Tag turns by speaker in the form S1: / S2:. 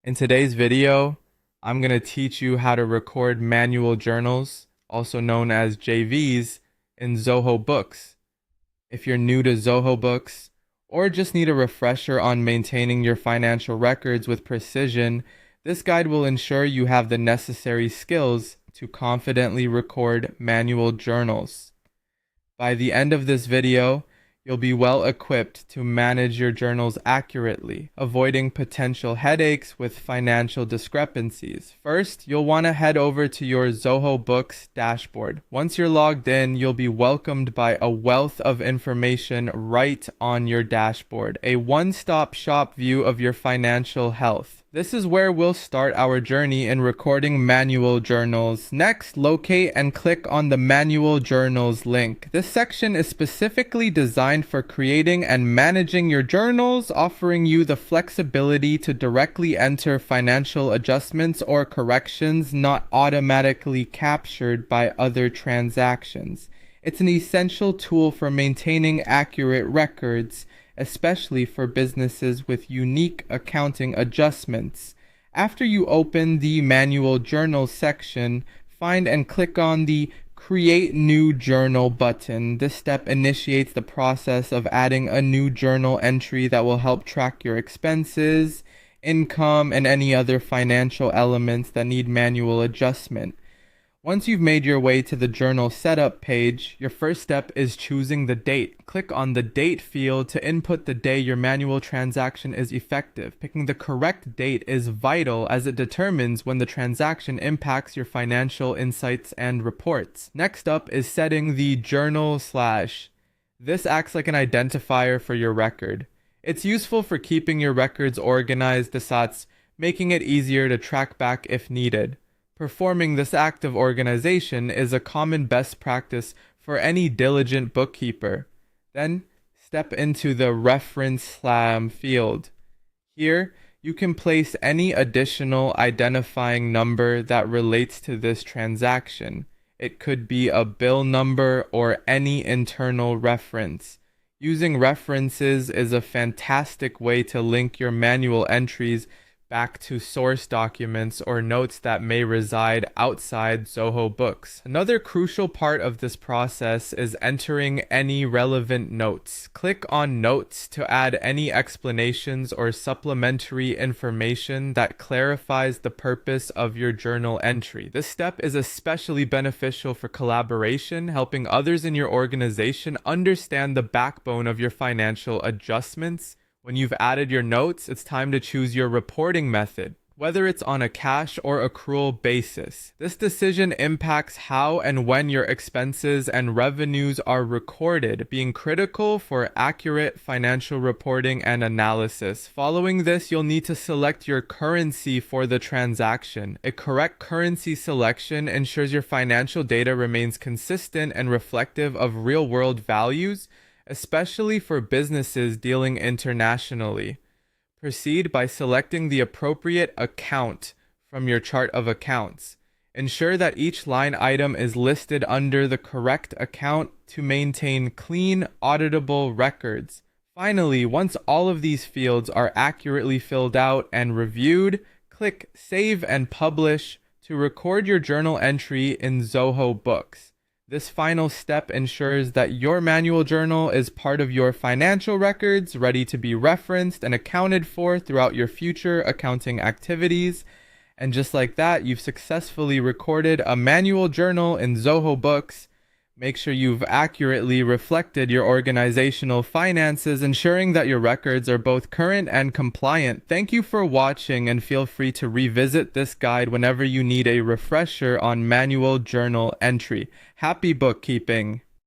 S1: In today's video, I'm going to teach you how to record manual journals, also known as JVs, in Zoho Books. If you're new to Zoho Books, or just need a refresher on maintaining your financial records with precision, this guide will ensure you have the necessary skills to confidently record manual journals. By the end of this video, you'll be well equipped to manage your journals accurately, avoiding potential headaches with financial discrepancies. First, you'll want to head over to your Zoho Books dashboard. Once you're logged in, you'll be welcomed by a wealth of information right on your dashboard, a one-stop shop view of your financial health. This is where we'll start our journey in recording manual journals. Next, locate and click on the Manual Journals link. This section is specifically designed for creating and managing your journals, offering you the flexibility to directly enter financial adjustments or corrections not automatically captured by other transactions. It's an essential tool for maintaining accurate records, especially for businesses with unique accounting adjustments. After you open the Manual Journals section, find and click on the Create New Journal button. This step initiates the process of adding a new journal entry that will help track your expenses, income, and any other financial elements that need manual adjustment. Once you've made your way to the journal setup page, your first step is choosing the date. Click on the date field to input the day your manual transaction is effective. Picking the correct date is vital as it determines when the transaction impacts your financial insights and reports. Next up is setting the journal slash. This acts like an identifier for your record. It's useful for keeping your records organized, making it easier to track back if needed. Performing this act of organization is a common best practice for any diligent bookkeeper. Then, step into the reference slam field. Here, you can place any additional identifying number that relates to this transaction. It could be a bill number or any internal reference. Using references is a fantastic way to link your manual entries back to source documents or notes that may reside outside Zoho Books. Another crucial part of this process is entering any relevant notes. Click on Notes to add any explanations or supplementary information that clarifies the purpose of your journal entry. This step is especially beneficial for collaboration, helping others in your organization understand the backbone of your financial adjustments. When you've added your notes, it's time to choose your reporting method, whether it's on a cash or accrual basis. This decision impacts how and when your expenses and revenues are recorded, being critical for accurate financial reporting and analysis. Following this, you'll need to select your currency for the transaction. A correct currency selection ensures your financial data remains consistent and reflective of real-world values, especially for businesses dealing internationally. Proceed by selecting the appropriate account from your chart of accounts. Ensure that each line item is listed under the correct account to maintain clean, auditable records. Finally, once all of these fields are accurately filled out and reviewed, click Save and Publish to record your journal entry in Zoho Books. This final step ensures that your manual journal is part of your financial records, ready to be referenced and accounted for throughout your future accounting activities. And just like that, you've successfully recorded a manual journal in Zoho Books. Make sure you've accurately reflected your organizational finances, ensuring that your records are both current and compliant. Thank you for watching, and feel free to revisit this guide whenever you need a refresher on manual journal entry. Happy bookkeeping!